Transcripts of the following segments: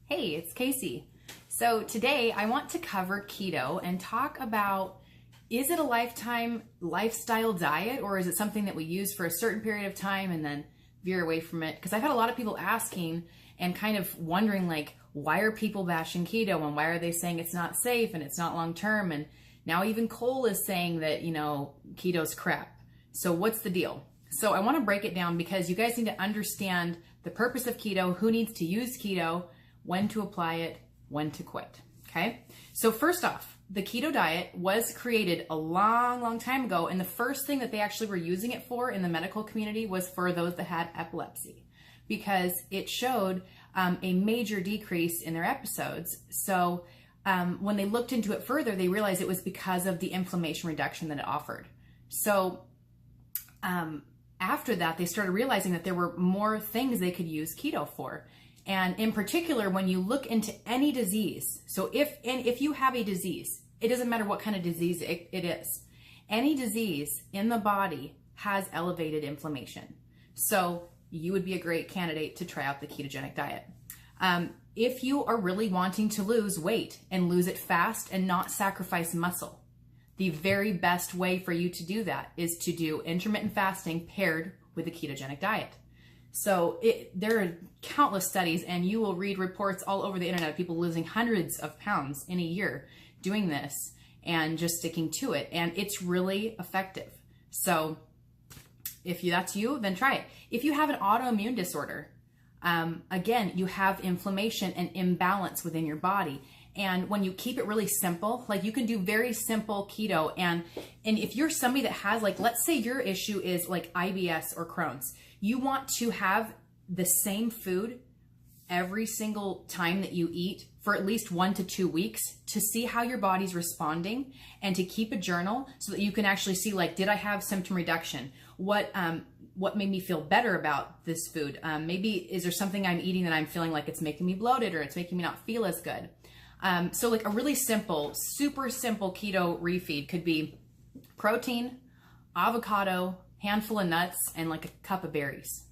Hey, it's Casey. So today I want to cover keto and talk about, is it a lifetime lifestyle diet, or is it something that we use for a certain period of time and then veer away from it? Because I've had a lot of people asking and kind of wondering, like, why are people bashing keto and why are they saying it's not safe and it's not long-term? And now even Cole is saying that, keto's crap. So what's the deal? So I want to break it down because you guys need to understand the purpose of keto, who needs to use keto, when to apply it, when to quit. Okay. So first off, the keto diet was created a long time ago. And the first thing that they actually were using it for in the medical community was for those that had epilepsy, because it showed a major decrease in their episodes. So when they looked into it further, they realized it was because of the inflammation reduction that it offered. So after that, they started realizing that there were more things they could use keto for. And in particular, when you look into any disease, so if you have a disease, it doesn't matter what kind of disease it is, any disease in the body has elevated inflammation. So you would be a great candidate to try out the ketogenic diet. If you are really wanting to lose weight and lose it fast and not sacrifice muscle, the very best way for you to do that is to do intermittent fasting paired with a ketogenic diet. So there are countless studies, and you will read reports all over the internet of people losing hundreds of pounds in a year doing this and just sticking to it. And it's really effective. So if that's you, then try it. If you have an autoimmune disorder, again, you have inflammation and imbalance within your body. And when you keep it really simple, like you can do very simple keto. And if you're somebody that has, like, let's say your issue is like IBS or Crohn's, you want to have the same food every single time that you eat for at least 1 to 2 weeks to see how your body's responding, and to keep a journal so that you can actually see, like, did I have symptom reduction? What made me feel better about this food? Maybe is there something I'm eating that I'm feeling like it's making me bloated or it's making me not feel as good? So like a really simple, super simple keto refeed could be protein, avocado, handful of nuts, and like a cup of berries.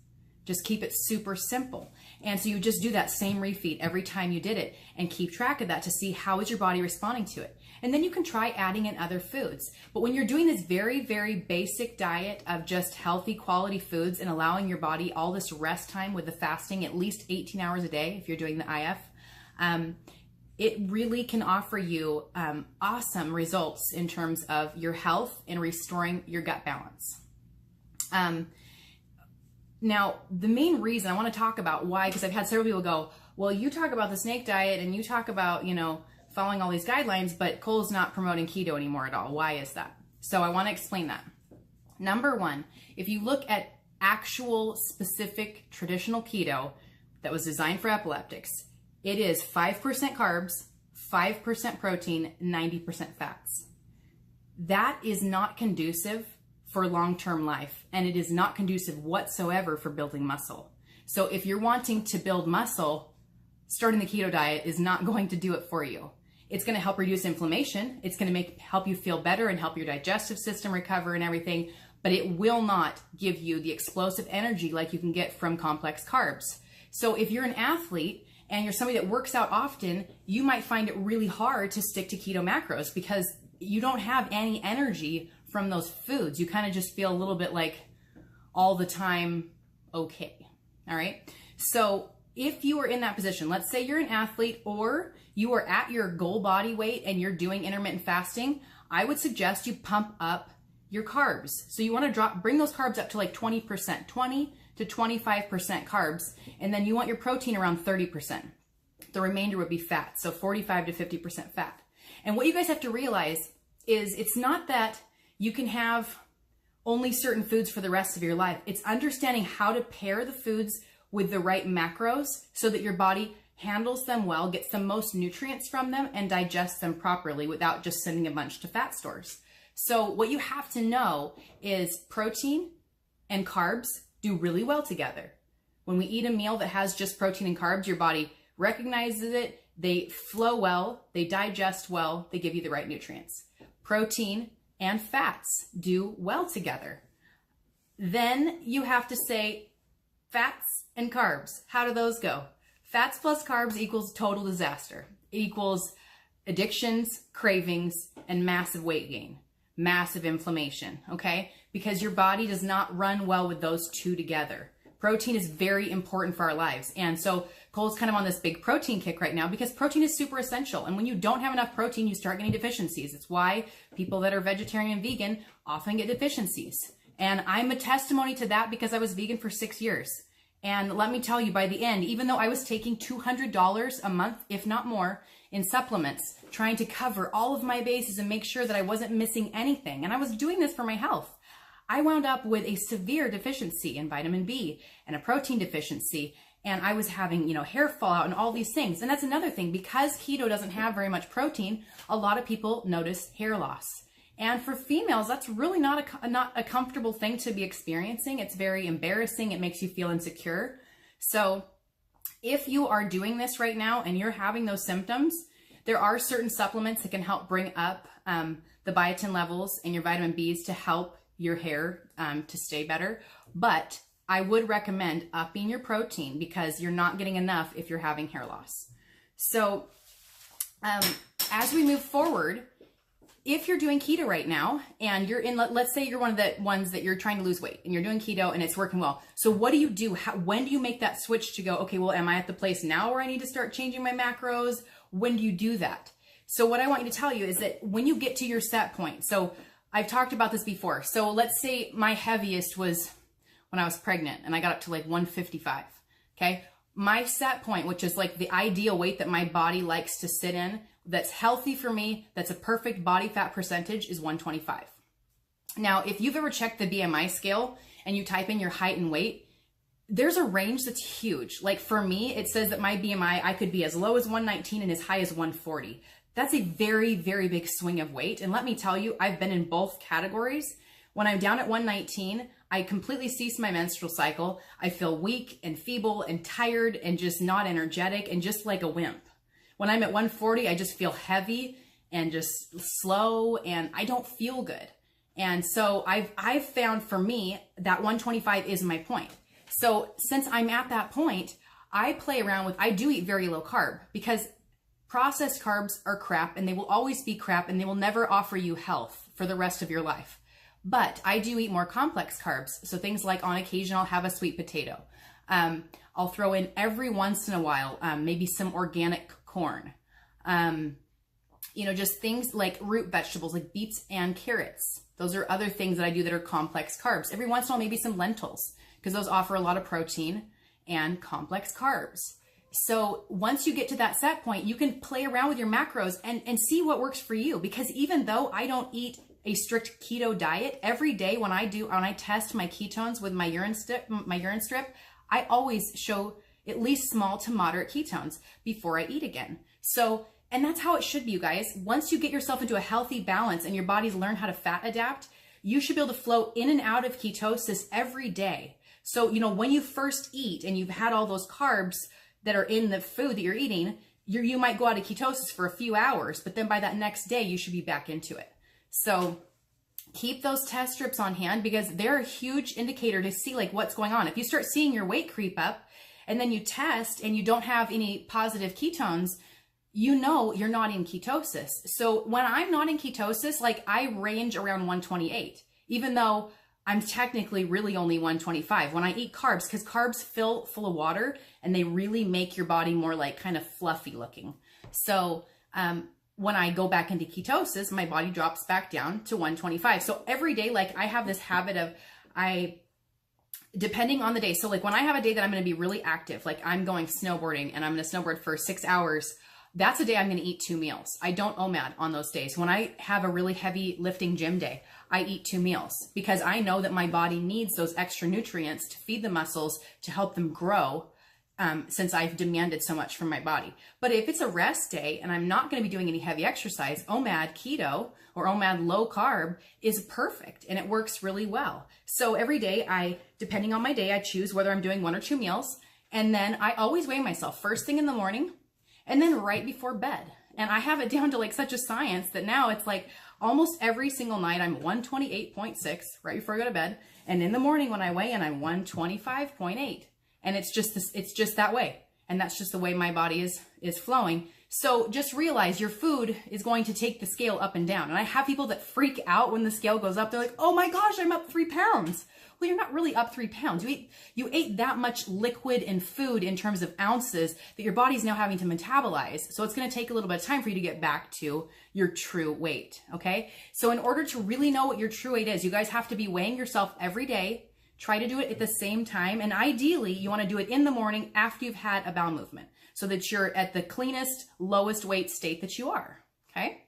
Just keep it super simple. And so you just do that same refeed every time you did it and keep track of that to see how is your body responding to it. And then you can try adding in other foods. But when you're doing this very, very basic diet of just healthy quality foods and allowing your body all this rest time with the fasting, at least 18 hours a day if you're doing the IF, it really can offer you awesome results in terms of your health and restoring your gut balance. Now, the main reason I want to talk about why, because I've had several people go, well, you talk about the snake diet and you talk about, following all these guidelines, but Cole's not promoting keto anymore at all. Why is that? So I want to explain that. Number one, if you look at actual specific traditional keto that was designed for epileptics, it is 5% carbs, 5% protein, 90% fats. That is not conducive for long-term life, and it is not conducive whatsoever for building muscle. So if you're wanting to build muscle, starting the keto diet is not going to do it for you. It's going to help reduce inflammation. It's going to help you feel better and help your digestive system recover and everything, but it will not give you the explosive energy like you can get from complex carbs. So if you're an athlete and you're somebody that works out often, you might find it really hard to stick to keto macros because you don't have any energy from those foods. You kind of just feel a little bit like all the time okay. All right. So if you are in that position, let's say you're an athlete or you are at your goal body weight and you're doing intermittent fasting, I would suggest you pump up your carbs. So you want to bring those carbs up to like 20%, 20 to 25% carbs. And then you want your protein around 30%. The remainder would be fat. So 45 to 50% fat. And what you guys have to realize is it's not that you can have only certain foods for the rest of your life. It's understanding how to pair the foods with the right macros so that your body handles them well, gets the most nutrients from them, and digests them properly without just sending a bunch to fat stores. So what you have to know is protein and carbs do really well together. When we eat a meal that has just protein and carbs, your body recognizes it, they flow well, they digest well, they give you the right nutrients. Protein and fats do well together. Then you have to say fats and carbs. How do those go? Fats plus carbs equals total disaster. It equals addictions, cravings, and massive weight gain, massive inflammation, okay? Because your body does not run well with those two together. Protein is very important for our lives. And so Cole's kind of on this big protein kick right now because protein is super essential. And when you don't have enough protein, you start getting deficiencies. It's why people that are vegetarian and vegan often get deficiencies. And I'm a testimony to that because I was vegan for 6 years. And let me tell you, by the end, even though I was taking $200 a month, if not more, in supplements, trying to cover all of my bases and make sure that I wasn't missing anything, and I was doing this for my health, I wound up with a severe deficiency in vitamin B and a protein deficiency, and I was having, hair fallout and all these things. And that's another thing, because keto doesn't have very much protein, a lot of people notice hair loss. And for females, that's really not a comfortable thing to be experiencing. It's very embarrassing. It makes you feel insecure. So if you are doing this right now and you're having those symptoms, there are certain supplements that can help bring up the biotin levels and your vitamin Bs to help your hair to stay better. But I would recommend upping your protein because you're not getting enough if you're having hair loss. So as we move forward, if you're doing keto right now and you're in, let's say you're one of the ones that you're trying to lose weight and you're doing keto and it's working well. So what do you do? When do you make that switch to go, okay, well, am I at the place now where I need to start changing my macros? When do you do that? So what I want you to tell you is that when you get to your set point, so I've talked about this before. So let's say my heaviest was when I was pregnant and I got up to like 155, okay? My set point, which is like the ideal weight that my body likes to sit in, that's healthy for me, that's a perfect body fat percentage, is 125. Now, if you've ever checked the BMI scale and you type in your height and weight, there's a range that's huge. Like for me, it says that my BMI, I could be as low as 119 and as high as 140. That's a very, very big swing of weight. And let me tell you, I've been in both categories. When I'm down at 119, I completely cease my menstrual cycle. I feel weak and feeble and tired and just not energetic and just like a wimp. When I'm at 140, I just feel heavy and just slow and I don't feel good. And so I've found for me that 125 is my point. So since I'm at that point, I play around with, I do eat very low carb because processed carbs are crap and they will always be crap and they will never offer you health for the rest of your life. But I do eat more complex carbs. So things like on occasion, I'll have a sweet potato. I'll throw in every once in a while, maybe some organic corn. Just things like root vegetables like beets and carrots. Those are other things that I do that are complex carbs. Every once in a while, maybe some lentils because those offer a lot of protein and complex carbs. So once you get to that set point, you can play around with your macros and see what works for you. Because even though I don't eat a strict keto diet, every day when I test my ketones with my urine strip, I always show at least small to moderate ketones before I eat again. So, and that's how it should be, you guys. Once you get yourself into a healthy balance and your body's learned how to fat adapt, you should be able to flow in and out of ketosis every day. So, when you first eat and you've had all those carbs that are in the food that you're eating, you might go out of ketosis for a few hours, but then by that next day, you should be back into it. So keep those test strips on hand because they're a huge indicator to see like what's going on. If you start seeing your weight creep up and then you test and you don't have any positive ketones, you're not in ketosis. So when I'm not in ketosis, like I range around 128, even though I'm technically really only 125 when I eat carbs, because carbs fill full of water and they really make your body more like kind of fluffy looking. So when I go back into ketosis, my body drops back down to 125. So every day, like I have this habit of depending on the day. So like when I have a day that I'm going to be really active, like I'm going snowboarding and I'm going to snowboard for 6 hours, that's a day I'm going to eat 2 meals. I don't OMAD on those days. When I have a really heavy lifting gym day, I eat 2 meals because I know that my body needs those extra nutrients to feed the muscles to help them grow since I've demanded so much from my body. But if it's a rest day and I'm not going to be doing any heavy exercise, OMAD keto or OMAD low carb is perfect and it works really well. So every day depending on my day, I choose whether I'm doing 1 or 2 meals. And then I always weigh myself first thing in the morning and then right before bed. And I have it down to like such a science that now it's like almost every single night I'm 128.6 right before I go to bed. And in the morning when I weigh in, I'm 125.8. And it's just that way. And that's just the way my body is flowing. So just realize your food is going to take the scale up and down. And I have people that freak out when the scale goes up. They're like, oh my gosh, I'm up 3 pounds. Well, you're not really up 3 pounds. You ate that much liquid and food in terms of ounces that your body's now having to metabolize. So it's going to take a little bit of time for you to get back to your true weight. Okay. So in order to really know what your true weight is, you guys have to be weighing yourself every day. Try to do it at the same time. And ideally, you want to do it in the morning after you've had a bowel movement so that you're at the cleanest, lowest weight state that you are. Okay.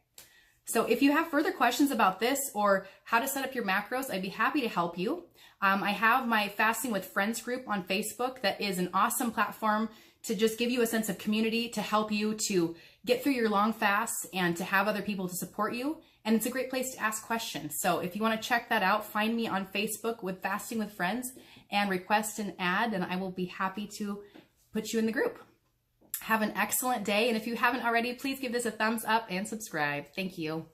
So if you have further questions about this or how to set up your macros, I'd be happy to help you. I have my Fasting with Friends group on Facebook that is an awesome platform to just give you a sense of community, to help you to get through your long fasts and to have other people to support you. And it's a great place to ask questions. So if you want to check that out, find me on Facebook with Fasting with Friends and request an ad, and I will be happy to put you in the group. Have an excellent day. And if you haven't already, please give this a thumbs up and subscribe. Thank you.